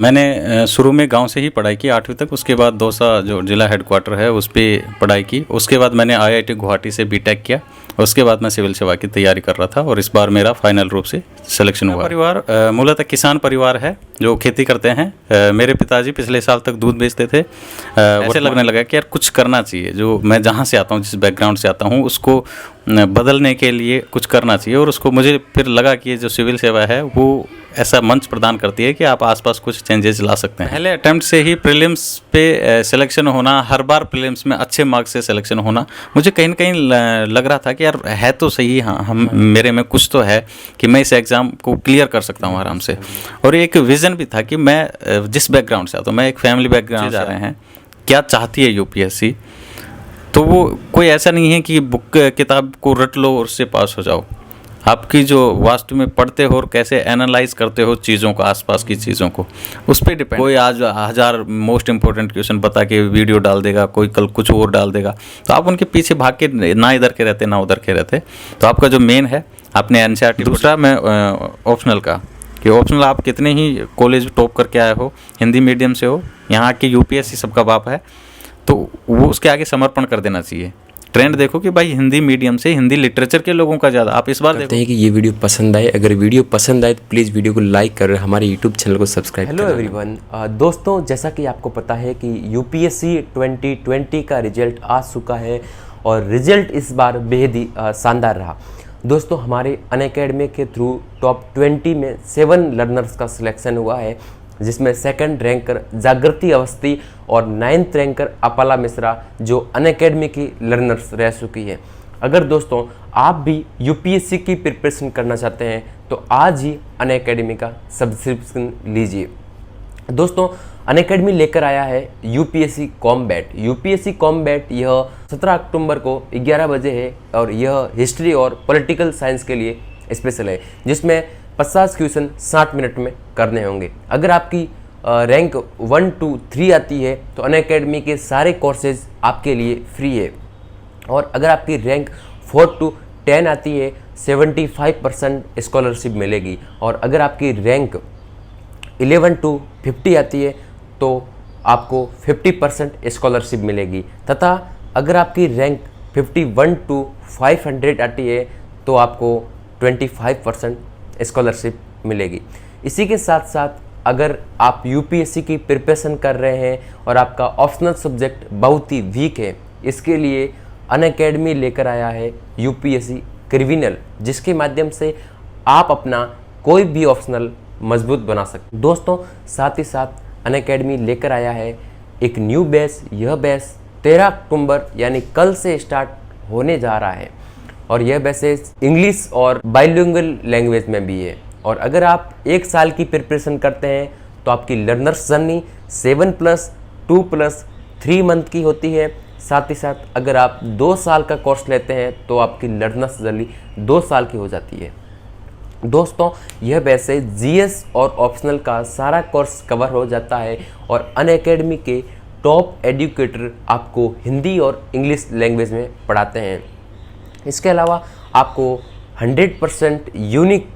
मैंने शुरू में गांव से ही पढ़ाई की 8वीं तक। उसके बाद दौसा जो जिला हेडक्वार्टर है उस पर पढ़ाई की। उसके बाद मैंने IIT गुवाहाटी से बीटेक किया। उसके बाद मैं सिविल सेवा की तैयारी कर रहा था और इस बार मेरा फाइनल रूप से सिलेक्शन हुआ। परिवार मूलतः किसान परिवार है जो खेती करते हैं। मेरे पिताजी पिछले साल तक दूध बेचते थे। ऐसे लगने लगा कि यार कुछ करना चाहिए, जो मैं जहाँ से आता हूँ, जिस बैकग्राउंड से आता हूँ, उसको बदलने के लिए कुछ करना चाहिए। और उसको मुझे फिर लगा कि ये जो सिविल सेवा है वो ऐसा मंच प्रदान करती है कि आप आसपास कुछ चेंजेस ला सकते हैं। पहले अटेम्प्ट से ही प्रीलिम्स पे सिलेक्शन होना, हर बार प्रीलिम्स में अच्छे मार्क्स से सिलेक्शन होना, मुझे कहीं ना कहीं लग रहा था कि यार है तो सही, हाँ हम मेरे में कुछ तो है कि मैं इस एग्ज़ाम को क्लियर कर सकता हूँ आराम से। और एक विज़न भी था कि मैं जिस बैकग्राउंड से आता हूँ, मैं एक फैमिली बैकग्राउंड से जा रहे हैं, क्या चाहती है UPSC, तो वो कोई ऐसा नहीं है कि बुक किताब को रट लो और उससे पास हो जाओ। आपकी जो वास्तव में पढ़ते हो और कैसे एनालाइज करते हो चीज़ों को, आसपास की चीज़ों को, उस पर डिपेंड। कोई आज 1000 मोस्ट इंपॉर्टेंट क्वेश्चन बता के वीडियो डाल देगा, कोई कल कुछ और डाल देगा, तो आप उनके पीछे भाग के ना इधर के रहते ना उधर के रहते। तो आपका जो मेन है आपने NCERT। दूसरा मैं ऑप्शनल का कि ऑप्शनल आप कितने ही कॉलेज टॉप करके आए हो, हिंदी मीडियम से हो, यहाँ के UPSC सबका बाप है, तो वो उसके आगे समर्पण कर देना चाहिए। ट्रेंड देखो कि भाई हिंदी मीडियम से, हिंदी लिटरेचर के लोगों का ज़्यादा। आप इस बार देखते हैं कि ये वीडियो पसंद आए। अगर वीडियो पसंद आए तो प्लीज़ वीडियो को लाइक कर हमारे यूट्यूब चैनल को सब्सक्राइब। हेलो एवरीवन, दोस्तों जैसा कि आपको पता है कि UPSC 2020 का रिजल्ट आ चुका है और रिजल्ट इस बार बेहद ही शानदार रहा। दोस्तों हमारे अनअकैडमी के थ्रू टॉप 20 में 7 लर्नर्स का सिलेक्शन हुआ है, जिसमें सेकंड रैंकर जागृति अवस्थी और 9th रैंकर अपाला मिश्रा जो अनअकैडमी की लर्नर्स रह चुकी है। अगर दोस्तों आप भी UPSC की प्रिपरेशन करना चाहते हैं तो आज ही अनअकैडमी का सब्सक्रिप्शन लीजिए। दोस्तों अनअकैडमी लेकर आया है UPSC कॉम्बैट। UPSC कॉम्बैट यह 17 अक्टूबर को 11 बजे है और यह हिस्ट्री और पॉलिटिकल साइंस के लिए स्पेशल है, जिसमें 50 क्वेश्चन 60 मिनट में करने होंगे। अगर आपकी रैंक 1 to 3 आती है तो अनअकैडमी के सारे कोर्सेज आपके लिए फ्री है। और अगर आपकी रैंक 4 to 10 आती है 75% स्कॉलरशिप मिलेगी। और अगर आपकी रैंक 11 to 50 आती है तो आपको 50% स्कॉलरशिप मिलेगी। तथा अगर आपकी रैंक 51 to 500 आती है तो आपको 25% स्कॉलरशिप मिलेगी। इसी के साथ साथ अगर आप UPSC की प्रिपरेशन कर रहे हैं और आपका ऑप्शनल सब्जेक्ट बहुत ही वीक है, इसके लिए अनअकैडमी लेकर आया है UPSC क्रिमिनल, जिसके माध्यम से आप अपना कोई भी ऑप्शनल मजबूत बना सकते हैं। दोस्तों साथ ही साथ अनअकैडमी लेकर आया है एक न्यू बैच। यह बैच 13 अक्टूबर यानी कल से स्टार्ट होने जा रहा है और यह बैचेज इंग्लिश और बाइलिंगुअल लैंग्वेज में भी है। और अगर आप 1 साल की प्रिपरेशन करते हैं तो आपकी लर्नर्स जर्नी 7+2+3 मंथ की होती है। साथ ही साथ अगर आप 2 साल का कोर्स लेते हैं तो आपकी लर्नर्स जर्नी 2 साल की हो जाती है। दोस्तों यह बैचेज GS और ऑप्शनल का सारा कोर्स कवर हो जाता है और अनअकैडमी के टॉप एजुकेटर आपको हिंदी और इंग्लिश लैंग्वेज में पढ़ाते हैं। इसके अलावा आपको 100% unique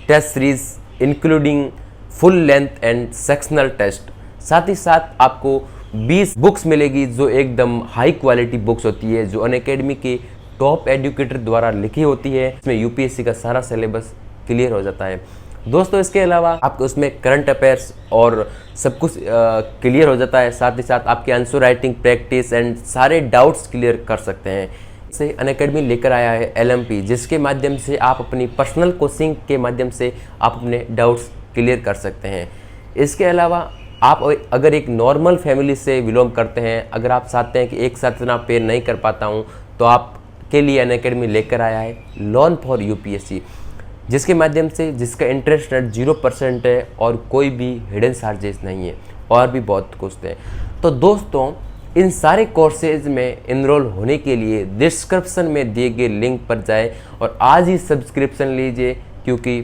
test series including full length and sectional test, साथ ही साथ आपको 20 बुक्स मिलेगी जो एकदम हाई क्वालिटी बुक्स होती है, जो अनअकैडमी के टॉप एजुकेटर द्वारा लिखी होती है। इसमें UPSC का सारा सिलेबस क्लियर हो जाता है। दोस्तों इसके अलावा आपको उसमें करंट अफेयर्स और सब कुछ क्लियर हो जाता है। साथ ही साथ आपके आंसर राइटिंग प्रैक्टिस एंड सारे डाउट्स क्लियर कर सकते हैं। से अनअकैडमी लेकर आया है LMP, जिसके माध्यम से आप अपनी पर्सनल कोचिंग के माध्यम से आप अपने डाउट्स क्लियर कर सकते हैं। इसके अलावा आप अगर एक नॉर्मल फैमिली से बिलोंग करते हैं, अगर आप चाहते हैं कि एक साथ इतना पे नहीं कर पाता हूं, तो आपके लिए अनअकैडमी लेकर आया है लोन फॉर UPSC, जिसके माध्यम से जिसका इंटरेस्ट रेट 0% है और कोई भी हिडन चार्जेस नहीं है और भी बहुत कुछ है। तो दोस्तों इन सारे कोर्सेज में इनरोल होने के लिए डिस्क्रिप्शन में दिए गए लिंक पर जाएं और आज ही सब्सक्रिप्शन लीजिए, क्योंकि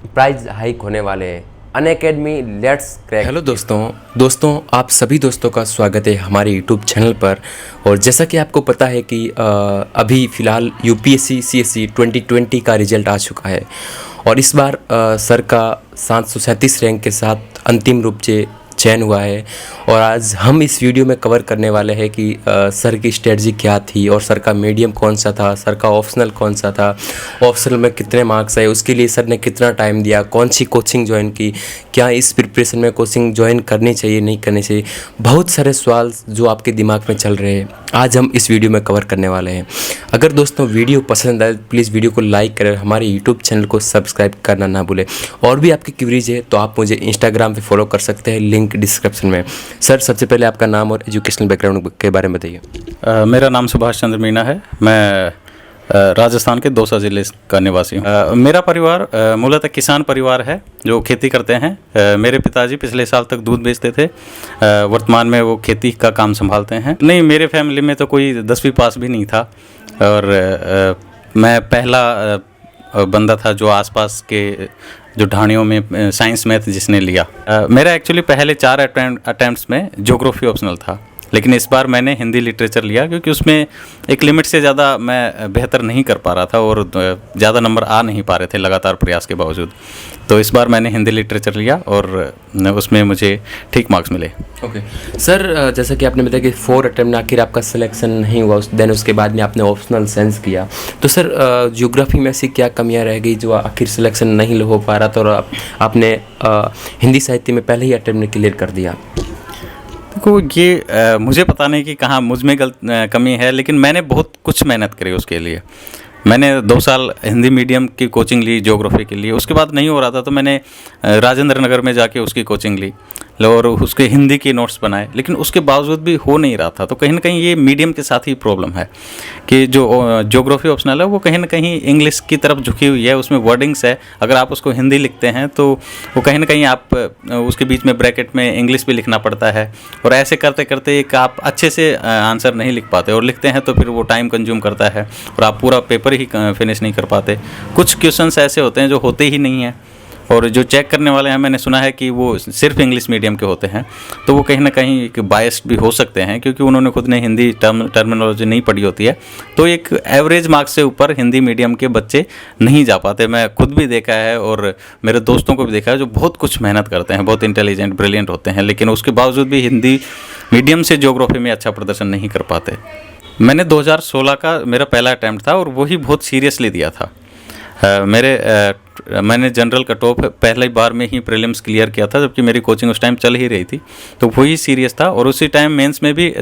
प्राइस हाइक होने वाले हैं। Unacademy let's crack. हेलो दोस्तों आप सभी दोस्तों का स्वागत है हमारे यूट्यूब चैनल पर। और जैसा कि आपको पता है कि अभी फ़िलहाल UPSC CSE 2020 का रिजल्ट आ चुका है और इस बार सर का 737 रैंक के साथ अंतिम रूप से चयन हुआ है। और आज हम इस वीडियो में कवर करने वाले हैं कि सर की स्ट्रेटजी क्या थी और सर का मीडियम कौन सा था, सर का ऑप्शनल कौन सा था, ऑप्शनल में कितने मार्क्स आए, उसके लिए सर ने कितना टाइम दिया, कौन सी कोचिंग ज्वाइन की, क्या इस प्रिपरेशन में कोचिंग ज्वाइन करनी चाहिए नहीं करनी चाहिए, बहुत सारे सवाल जो आपके दिमाग में चल रहे हैं आज हम इस वीडियो में कवर करने वाले हैं। अगर दोस्तों वीडियो पसंद आए प्लीज़ वीडियो को लाइक करें, हमारे यूट्यूब चैनल को सब्सक्राइब करना ना भूलें। और भी आपकी क्वेरीज है तो आप मुझे इंस्टाग्राम पे फॉलो कर सकते हैं, लिंक डिस्क्रिप्शन में। सर सबसे पहले आपका नाम और एजुकेशनल बैकग्राउंड के बारे में बताइए। मेरा नाम सुभाष चंद्र मीणा है। मैं राजस्थान के दौसा जिले का निवासी हूँ। मेरा परिवार मूलतः किसान परिवार है जो खेती करते हैं। मेरे पिताजी पिछले साल तक दूध बेचते थे, वर्तमान में वो खेती का काम संभालते हैं। नहीं, मेरे फैमिली में तो कोई 10वीं पास भी नहीं था और मैं पहला बंदा था जो आसपास के जो ढाणियों में साइंस मैथ जिसने लिया। मेरा एक्चुअली पहले 4 अटैम्प्ट्स में ज्योग्राफी ऑप्शनल था, लेकिन इस बार मैंने हिंदी लिटरेचर लिया क्योंकि उसमें एक लिमिट से ज़्यादा मैं बेहतर नहीं कर पा रहा था और ज़्यादा नंबर आ नहीं पा रहे थे लगातार प्रयास के बावजूद। तो इस बार मैंने हिंदी लिटरेचर लिया और उसमें मुझे ठीक मार्क्स मिले। ओके सर, जैसा कि आपने बताया कि 4 अटेम्प्ट में आखिर आपका सिलेक्शन नहीं हुआ, देन उसके बाद में आपने ऑप्शनल साइंस किया। तो सर ज्योग्राफी में ऐसी क्या कमियां रह गई जो आखिर सिलेक्शन नहीं हो पा रहा था और आपने हिंदी साहित्य में पहले ही अटेम्प्ट में क्लियर कर दिया? देखो, ये मुझे पता नहीं कि कहाँ मुझ में कमी है, लेकिन मैंने बहुत कुछ मेहनत करी उसके लिए। मैंने 2 साल हिंदी मीडियम की कोचिंग ली ज्योग्राफी के लिए। उसके बाद नहीं हो रहा था तो मैंने राजेंद्र नगर में जाके उसकी कोचिंग ली और उसके हिंदी के नोट्स बनाए, लेकिन उसके बावजूद भी हो नहीं रहा था। तो कहीं ना कहीं ये मीडियम के साथ ही प्रॉब्लम है कि जो ज्योग्राफी ऑप्शनल है वो कहीं ना कहीं इंग्लिश की तरफ झुकी हुई है। उसमें वर्डिंग्स है, अगर आप उसको हिंदी लिखते हैं तो वो कहीं ना कहीं आप उसके बीच में ब्रैकेट में इंग्लिश भी लिखना पड़ता है और ऐसे करते करते एक आप अच्छे से आंसर नहीं लिख पाते और लिखते हैं तो फिर वो टाइम कंज्यूम करता है और आप पूरा पेपर ही फिनिश नहीं कर पाते। कुछ क्वेश्चंस ऐसे होते हैं जो होते ही नहीं हैं और जो चेक करने वाले हैं मैंने सुना है कि वो सिर्फ इंग्लिश मीडियम के होते हैं, तो वो कहीं ना कहीं एक बायस्ड भी हो सकते हैं क्योंकि उन्होंने खुद ने हिंदी टर्मिनोलॉजी नहीं पढ़ी होती है। तो एक एवरेज मार्क्स से ऊपर हिंदी मीडियम के बच्चे नहीं जा पाते। मैं खुद भी देखा है और मेरे दोस्तों को भी देखा है जो बहुत कुछ मेहनत करते हैं, बहुत इंटेलिजेंट ब्रिलियंट होते हैं, लेकिन उसके बावजूद भी हिंदी मीडियम से ज्योग्राफी में अच्छा प्रदर्शन नहीं कर पाते। मैंने 2016 का मेरा पहला अटैम्प्ट था और वही बहुत सीरियसली दिया था। मैंने जनरल कट ऑफ पहली बार में ही प्रीलिम्स क्लियर किया था, जबकि मेरी कोचिंग उस टाइम चल ही रही थी, तो वही सीरियस था। और उसी टाइम मेंस में भी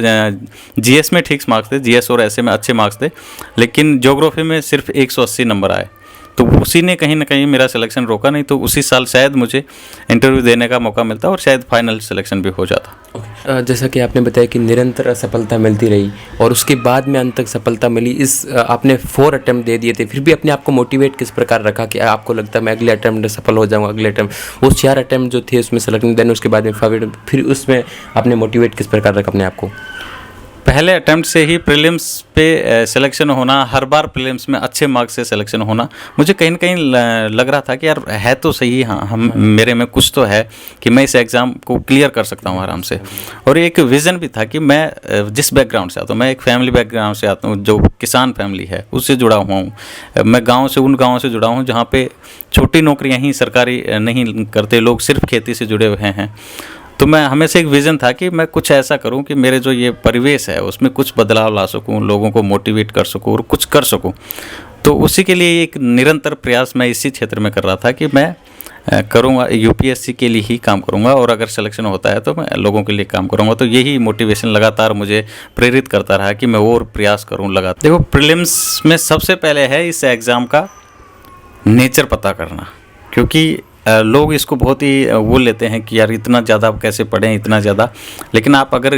जीएस में ठीक मार्क्स थे, जीएस और ऐसे में अच्छे मार्क्स थे, लेकिन ज्योग्राफी में सिर्फ 180 नंबर आए। तो उसी ने कहीं ना कहीं मेरा सिलेक्शन रोका, नहीं तो उसी साल शायद मुझे इंटरव्यू देने का मौका मिलता और शायद फाइनल सिलेक्शन भी हो जाता। जैसा कि आपने बताया कि निरंतर सफलता मिलती रही और उसके बाद में अंत तक सफलता मिली। आपने 4 अटेम्प्ट दे दिए थे, फिर भी अपने आप को मोटिवेट किस प्रकार रखा कि आपको लगता है मैं अगले अटेम्प्ट में सफल हो जाऊँगा, अगले अटेम्प्ट वो 4 अटेम्प्ट जो थे उसमें सेलेक्ट, देन उसके बाद में 5 अटेम्प्ट, फिर उसमें आपने मोटिवेट किस प्रकार रखा अपने आप को? पहले अटेम्प्ट से ही प्रीलिम्स पे सिलेक्शन होना, हर बार प्रीलिम्स में अच्छे मार्क्स से सिलेक्शन होना, मुझे कहीं ना कहीं लग रहा था कि यार है तो सही, हाँ मेरे में कुछ तो है कि मैं इस एग्ज़ाम को क्लियर कर सकता हूँ आराम से। और एक विज़न भी था कि मैं जिस बैकग्राउंड से आता हूँ, मैं एक फैमिली बैकग्राउंड से आता हूँ जो किसान फैमिली है, उससे जुड़ा हुआ हूँ। मैं उन गाँव से जुड़ा हूँ जहाँ पे छोटी नौकरियाँ ही सरकारी नहीं करते, लोग सिर्फ खेती से जुड़े हुए हैं। तो मैं हमेशा एक विज़न था कि मैं कुछ ऐसा करूं कि मेरे जो ये परिवेश है उसमें कुछ बदलाव ला सकूं, लोगों को मोटिवेट कर सकूं और कुछ कर सकूं। तो उसी के लिए एक निरंतर प्रयास मैं इसी क्षेत्र में कर रहा था कि मैं करूंगा, यूपीएससी के लिए ही काम करूंगा और अगर सिलेक्शन होता है तो मैं लोगों के लिए काम करूंगा। तो यही मोटिवेशन लगातार मुझे प्रेरित करता रहा कि मैं और प्रयास करूँ लगातार। देखो, प्रीलिम्स में सबसे पहले है इस एग्ज़ाम का नेचर पता करना, क्योंकि लोग इसको बहुत ही वो लेते हैं कि यार इतना ज़्यादा आप कैसे पढ़ें, इतना ज़्यादा। लेकिन आप अगर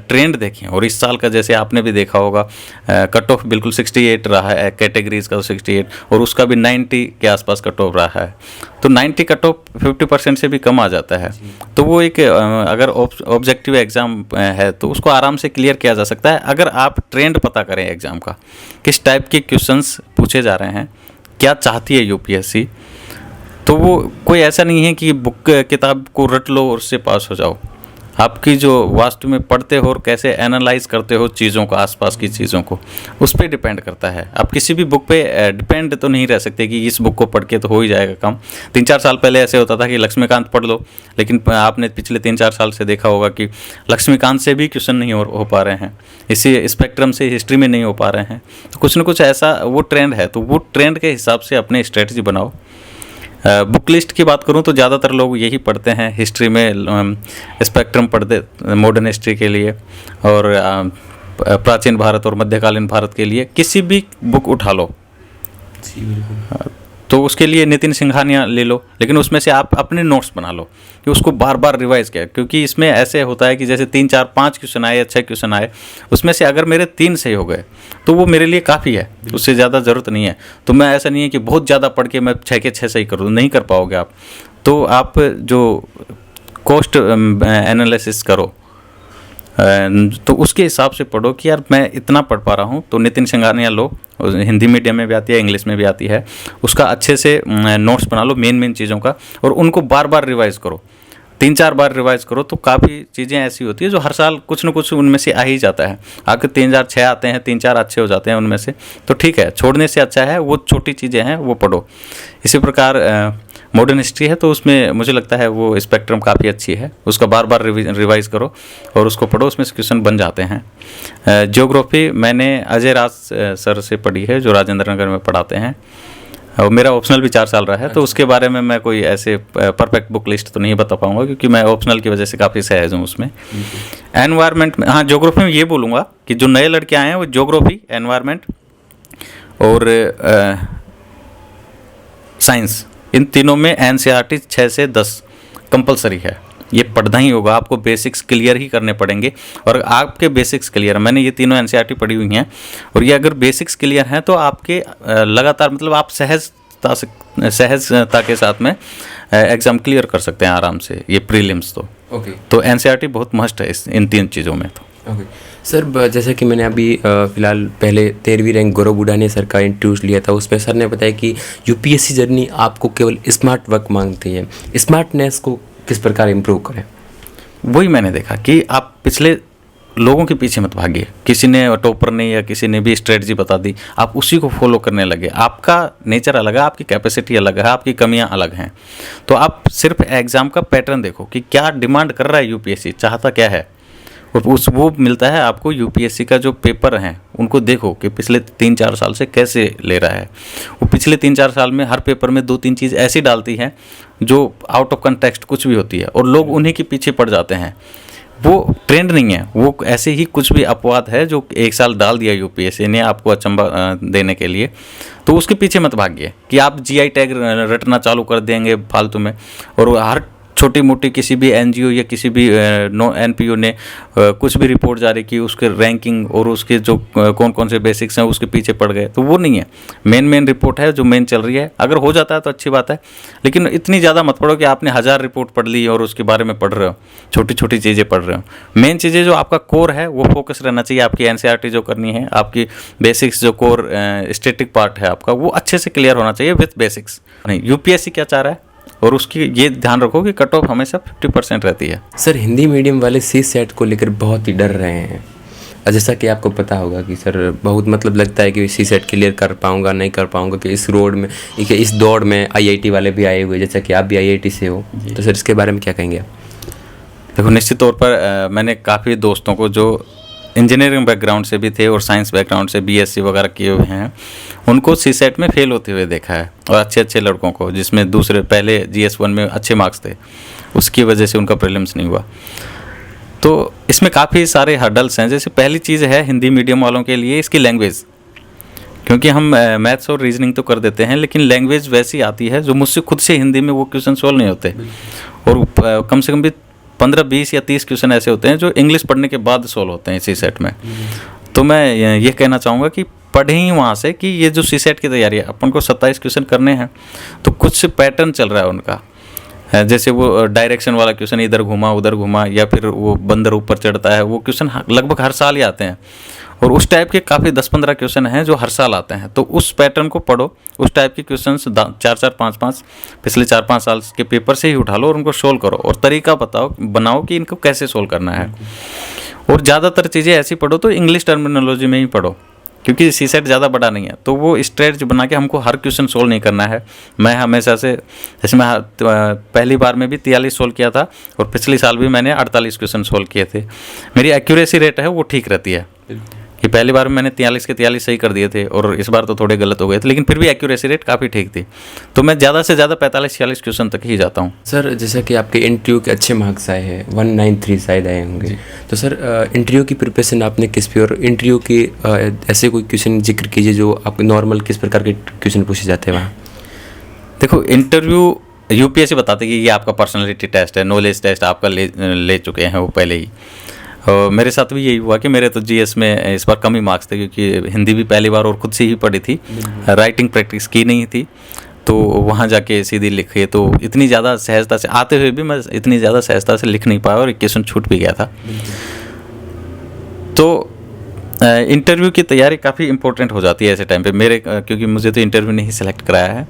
ट्रेंड देखें, और इस साल का जैसे आपने भी देखा होगा, कट ऑफ बिल्कुल 68 रहा है, कैटेगरीज का 68 और उसका भी 90 के आसपास कट ऑफ रहा है। तो 90 कट ऑफ 50% से भी कम आ जाता है। तो वो एक अगर ऑब्जेक्टिव एग्ज़ाम है तो उसको आराम से क्लियर किया जा सकता है अगर आप ट्रेंड पता करें एग्ज़ाम का, किस टाइप के क्वेश्चंस पूछे जा रहे हैं, क्या चाहती है यूपीएससी। तो वो कोई ऐसा नहीं है कि बुक किताब को रट लो और उससे पास हो जाओ। आपकी जो वास्तु में पढ़ते हो और कैसे एनालाइज करते हो चीज़ों को, आसपास की चीज़ों को, उस पर डिपेंड करता है। आप किसी भी बुक पे डिपेंड तो नहीं रह सकते कि इस बुक को पढ़ के तो हो ही जाएगा काम। 3-4 साल पहले ऐसे होता था कि लक्ष्मीकांत पढ़ लो, लेकिन आपने पिछले 3-4 साल से देखा होगा कि लक्ष्मीकांत से भी क्वेश्चन नहीं हो पा रहे हैं, इसी स्पेक्ट्रम से हिस्ट्री में नहीं हो पा रहे हैं। तो कुछ ना कुछ ऐसा वो ट्रेंड है, तो वो ट्रेंड के हिसाब से अपनी स्ट्रेटजी बनाओ। बुक लिस्ट की बात करूं तो ज़्यादातर लोग यही पढ़ते हैं, हिस्ट्री में स्पेक्ट्रम पढ़ते, मॉडर्न हिस्ट्री के लिए और प्राचीन भारत और मध्यकालीन भारत के लिए किसी भी बुक उठा लो। तो उसके लिए नितिन सिंघानिया ले लो, लेकिन उसमें से आप अपने नोट्स बना लो कि उसको बार बार रिवाइज किया, क्योंकि इसमें ऐसे होता है कि जैसे 3, 4, 5 क्वेश्चन आए या 6 क्वेश्चन आए, उसमें से अगर मेरे 3 सही हो गए तो वो मेरे लिए काफ़ी है, उससे ज़्यादा ज़रूरत नहीं है। तो मैं ऐसा नहीं है कि बहुत ज़्यादा पढ़ के मैं 6 के 6 सही कर दूँ, नहीं कर पाओगे आप। तो आप जो कॉस्ट एनालिसिस करो तो उसके हिसाब से पढ़ो कि यार मैं इतना पढ़ पा रहा हूँ, तो नितिन सिंघानिया लो, हिंदी मीडियम में भी आती है, इंग्लिश में भी आती है, उसका अच्छे से नोट्स बना लो मेन चीज़ों का, और उनको बार बार रिवाइज़ करो, 3-4 बार रिवाइज करो। तो काफ़ी चीज़ें ऐसी होती है जो हर साल कुछ न कुछ उनमें से आ ही जाता है। आपके 3-4 आते हैं, 3-4 अच्छे हो जाते हैं उनमें से, तो ठीक है, छोड़ने से अच्छा है वो छोटी चीज़ें हैं वो पढ़ो। इसी प्रकार मॉडर्न हिस्ट्री है तो उसमें मुझे लगता है वो स्पेक्ट्रम काफ़ी अच्छी है, उसका बार बार रिवाइज़ करो और उसको पढ़ो, उसमें से क्वेश्चन बन जाते हैं। ज्योग्राफी मैंने अजय राज सर से पढ़ी है, जो राजेंद्र नगर में पढ़ाते हैं, और मेरा ऑप्शनल भी 4 साल रहा है। तो उसके बारे में मैं कोई ऐसे परफेक्ट बुक लिस्ट तो नहीं बता पाऊंगा, क्योंकि मैं ऑप्शनल की वजह से काफ़ी सहज हूँ उसमें। एनवायरनमेंट में, हाँ, ज्योग्राफी में ये बोलूँगा कि जो नए लड़के आए हैं वो ज्योग्राफी, एनवायरनमेंट और साइंस, इन तीनों में एनसीईआरटी 6 से 10 कंपलसरी है, ये पढ़ना ही होगा, आपको बेसिक्स क्लियर ही करने पड़ेंगे। और आपके बेसिक्स क्लियर, मैंने ये तीनों एनसीईआरटी पढ़ी हुई हैं, और ये अगर बेसिक्स क्लियर हैं तो आपके लगातार मतलब आप सहजता के साथ में एग्ज़ाम क्लियर कर सकते हैं आराम से, ये प्रीलिम्स। तो एनसीईआरटी बहुत मस्ट है इन 3 चीज़ों में। तो सर, जैसा कि मैंने अभी फ़िलहाल पहले 13वीं रैंक गौरव बुढ़ाने सर का इंटरव्यू लिया था, उसमें सर ने बताया कि यूपीएससी जर्नी आपको केवल स्मार्ट वर्क मांगती है, स्मार्टनेस को किस प्रकार इम्प्रूव करें। वही मैंने देखा कि आप पिछले लोगों के पीछे मत भागिए, किसी ने टॉपर ने या किसी ने भी स्ट्रेटजी बता दी, आप उसी को फॉलो करने लगे। आपका नेचर अलग है, आपकी कैपेसिटी अलग है, आपकी कमियां अलग हैं। तो आप सिर्फ एग्ज़ाम का पैटर्न देखो कि क्या डिमांड कर रहा है यूपीएससी, चाहता क्या है, और वो मिलता है आपको। यूपीएससी का जो पेपर हैं उनको देखो कि पिछले 3-4 साल से कैसे ले रहा है। वो पिछले 3-4 साल में हर पेपर में 2-3 चीज़ ऐसी डालती हैं जो आउट ऑफ कंटेक्स्ट कुछ भी होती है, और लोग उन्हीं के पीछे पड़ जाते हैं। वो ट्रेंड नहीं है, वो ऐसे ही कुछ भी अपवाद है जो एक साल डाल दिया यूपीएससी ने आपको अचंभा देने के लिए। तो उसके पीछे मत भागिए कि आप जीआई टैग रटना चालू कर देंगे फालतू में, और हर छोटी मोटी किसी भी एनजीओ या किसी भी एनपीओ ने कुछ भी रिपोर्ट जारी की, उसके रैंकिंग और उसके जो कौन कौन से बेसिक्स हैं उसके पीछे पड़ गए, तो वो नहीं है। मेन रिपोर्ट है जो मेन चल रही है, अगर हो जाता है तो अच्छी बात है, लेकिन इतनी ज़्यादा मत पढ़ो कि आपने 1000 रिपोर्ट पढ़ ली और उसके बारे में पढ़ रहे हो, छोटी छोटी चीज़ें पढ़ रहे हो। मेन चीज़ें जो आपका कोर है वो फोकस रहना चाहिए। आपकी एनसीईआरटी जो करनी है, आपकी बेसिक्स जो कोर स्टैटिक पार्ट है आपका, वो अच्छे से क्लियर होना चाहिए विथ बेसिक्स। नहीं, यूपीएससी क्या चाह रहा है, और उसकी ये ध्यान रखो कि कट ऑफ हमेशा 50% रहती है। सर, हिंदी मीडियम वाले सी सेट को लेकर बहुत ही डर रहे हैं, जैसा कि आपको पता होगा कि सर बहुत मतलब लगता है कि सी सेट क्लियर कर पाऊंगा नहीं कर पाऊंगा, कि इस रोड में, इस दौड़ में आईआईटी वाले भी आए हुए, जैसा कि आप भी आईआईटी से हो, तो सर इसके बारे में क्या कहेंगे आप। देखो, निश्चित तौर पर मैंने काफ़ी दोस्तों को जो इंजीनियरिंग बैकग्राउंड से भी थे और साइंस बैकग्राउंड से बीएससी वगैरह किए हुए हैं, उनको सी सेट में फेल होते हुए देखा है, और अच्छे लड़कों को, जिसमें दूसरे पहले GS1 में अच्छे मार्क्स थे, उसकी वजह से उनका प्रीलिम्स नहीं हुआ। तो इसमें काफ़ी सारे हर्डल्स हैं। जैसे पहली चीज़ है हिंदी मीडियम वालों के लिए इसकी लैंग्वेज, क्योंकि हम मैथ्स और रीजनिंग तो कर देते हैं, लेकिन लैंग्वेज वैसी आती है जो मुझसे खुद से हिंदी में वो क्वेश्चन सॉल्व नहीं होते, और कम से कम भी 15-20 या 30 क्वेश्चन ऐसे होते हैं जो इंग्लिश पढ़ने के बाद सॉल्व होते हैं इसी सेट में। तो मैं ये कहना चाहूँगा कि पढ़ें ही वहाँ से कि ये जो सी सेट की तैयारी है, अपन को 27 क्वेश्चन करने हैं, तो कुछ पैटर्न चल रहा है उनका। जैसे वो डायरेक्शन वाला क्वेश्चन, इधर घुमा उधर घुमा, या फिर वो बंदर ऊपर चढ़ता है, वो क्वेश्चन लगभग हर साल ही आते हैं, और उस टाइप के काफ़ी 10-15 क्वेश्चन हैं जो हर साल आते हैं, तो उस पैटर्न को पढ़ो, उस टाइप के क्वेश्चन 4-4, 5-5 पिछले 4-5 साल के पेपर से ही उठा लो और उनको सोल्व करो और तरीका बनाओ कि इनको कैसे सोल्व करना है। और ज़्यादातर चीज़ें ऐसी पढ़ो तो इंग्लिश टर्मिनोलॉजी में ही पढ़ो, क्योंकि सीसेट ज़्यादा बड़ा नहीं है, तो वो स्ट्रेटजी बना के हमको हर क्वेश्चन सोल्व नहीं करना है। मैं हमेशा से, जैसे मैं पहली बार में भी 43 सोल्व किया था और पिछले साल भी मैंने 48 क्वेश्चन सोल्व किए थे। मेरी एक्यूरेसी रेट है वो ठीक रहती है कि पहली बार में मैंने 43 के 43 सही कर दिए थे और इस बार तो थोड़े गलत हो गए थे, लेकिन फिर भी एक्यूरेसी रेट काफ़ी ठीक थी। तो मैं ज़्यादा से ज़्यादा 45-46 क्वेश्चन तक ही जाता हूँ। सर जैसा कि आपके इंटरव्यू के अच्छे मार्क्स आए हैं, 193 शायद आए होंगे, तो सर इंटरव्यू की प्रिपरेशन आपने किस पे, और इंटरव्यू की ऐसे कोई क्वेश्चन जिक्र कीजिए जो आप नॉर्मल किस प्रकार के क्वेश्चन पूछे जाते हैं वहाँ? देखो, इंटरव्यू यूपीएससी बताते कि ये आपका पर्सनालिटी टेस्ट है, नॉलेज टेस्ट आपका ले चुके हैं वो पहले ही। मेरे साथ भी यही हुआ कि मेरे तो जीएस में इस बार कम ही मार्क्स थे, क्योंकि हिंदी भी पहली बार और खुद से ही पढ़ी थी, राइटिंग प्रैक्टिस की नहीं थी, तो वहाँ जाके सीधी लिखे, तो इतनी ज़्यादा सहजता से आते हुए भी मैं इतनी ज़्यादा सहजता से लिख नहीं पाया और क्वेश्चन छूट भी गया था। तो इंटरव्यू की तैयारी काफ़ी इंपॉर्टेंट हो जाती है ऐसे टाइम पे मेरे, क्योंकि मुझे तो इंटरव्यू नहीं सिलेक्ट कराया है।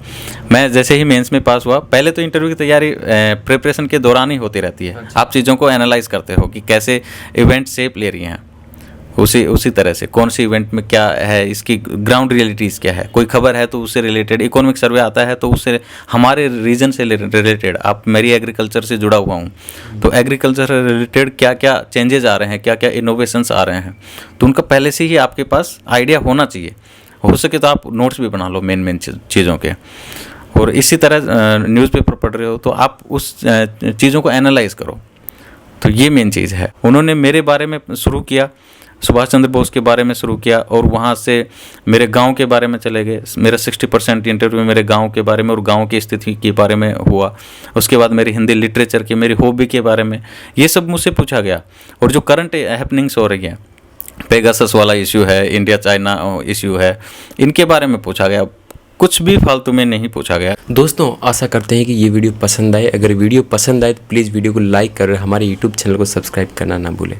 मैं जैसे ही मेंस में पास हुआ, पहले तो इंटरव्यू की तैयारी प्रिपरेशन के दौरान ही होती रहती है। आप चीज़ों को एनालाइज करते हो कि कैसे इवेंट शेप ले रही हैं, उसी तरह से कौन सी इवेंट में क्या है, इसकी ग्राउंड रियलिटीज़ क्या है। कोई खबर है तो उससे रिलेटेड, इकोनॉमिक सर्वे आता है तो उससे हमारे रीजन से रिलेटेड, आप मेरी एग्रीकल्चर से जुड़ा हुआ हूँ, तो एग्रीकल्चर से रिलेटेड क्या क्या चेंजेस आ रहे हैं, क्या क्या इनोवेशंस आ रहे हैं, तो उनका पहले से ही आपके पास आइडिया होना चाहिए। हो सके तो आप नोट्स भी बना लो मेन चीज़ों के। और इसी तरह न्यूज़पेपर पढ़ रहे हो तो आप उस चीज़ों को एनालाइज करो, तो ये मेन चीज़ है। उन्होंने मेरे बारे में शुरू किया, सुभाष चंद्र बोस के बारे में शुरू किया, और वहाँ से मेरे गांव के बारे में चले गए। मेरा 60% इंटरव्यू मेरे गांव के बारे में और गांव की स्थिति के बारे में हुआ। उसके बाद मेरी हिंदी लिटरेचर की, मेरी हॉबी के बारे में, ये सब मुझसे पूछा गया। और जो करंट हैपनिंग्स हो रही हैं, पेगासस वाला इशू है, इंडिया चाइना इशू है, इनके बारे में पूछा गया, कुछ भी फालतू में नहीं पूछा गया। दोस्तों आशा करते हैं कि ये वीडियो पसंद आए। अगर वीडियो पसंद आए तो प्लीज़ वीडियो को लाइक कर हमारे यूट्यूब चैनल को सब्सक्राइब करना ना भूलें।